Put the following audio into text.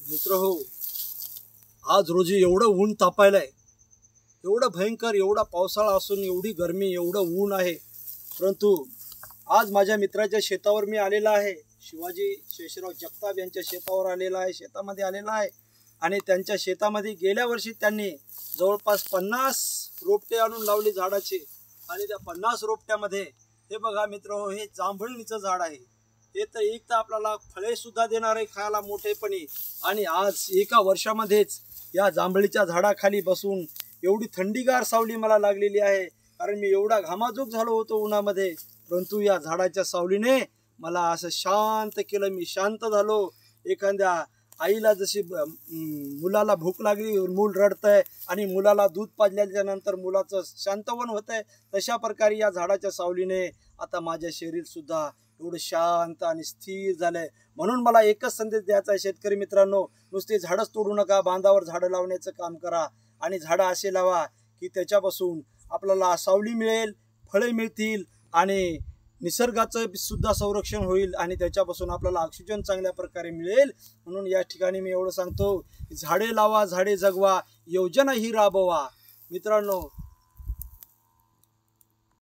मित्र हो, आज रोजी एवढं ऊन तापायलंय, एवढं भयंकर, एवढा पावसाळा असून एवढी गरमी, एवढं ऊन आहे. परंतु आज माझ्या मित्राच्या शेतावर मी आलेला आहे. शिवाजी शेषराव जगताप यांच्या शेतावर आलेला आहे, शेतामध्ये आलेला आहे. आणि त्यांच्या शेतामध्ये गेल्या वर्षी त्यांनी जवळपास 50 रोपटे आणून लावले झाडाचे. आणि त्या 50 रोपट्यामध्ये हे बघा मित्र हो, हे जांभळणीचं झाड आहे. हे तर एक तर आपल्याला फळे सुद्धा देणार आहे खायला मोठेपणी. आणि आज एका वर्षामध्येच या जांभळीच्या झाडाखाली बसून एवढी थंडीगार सावली मला लागलेली आहे, कारण मी एवढा घामाजूक झालो होतो उन्हामध्ये. परंतु या झाडाच्या सावलीने मला असं शांत केलं. मी शांत झालो. एखाद्या आईला जशी मुलाला भूक लागली, मूल रडतंय आणि मुलाला दूध पाजल्याच्या नंतर मुलाचं शांतवन होतंय, तशा प्रकारे या झाडाच्या सावलीने आता माझे शरीर सुद्धा एवढं शांत आणि स्थिर झालंय. म्हणून मला एकच संदेश द्यायचा आहे शेतकरी मित्रांनो, नुसते झाडच तोडू नका, बांधावर झाडं लावण्याचं काम करा. आणि झाडं असे लावा की त्याच्यापासून आपल्याला सावली मिळेल, फळे मिळतील आणि निसर्गाचं सुद्धा संरक्षण होईल आणि त्याच्यापासून आपल्याला ऑक्सिजन चांगल्या प्रकारे मिळेल. म्हणून या ठिकाणी मी एवढं सांगतो, झाडे लावा, झाडे जगवा, योजना ही राबवा. मित्रांनो,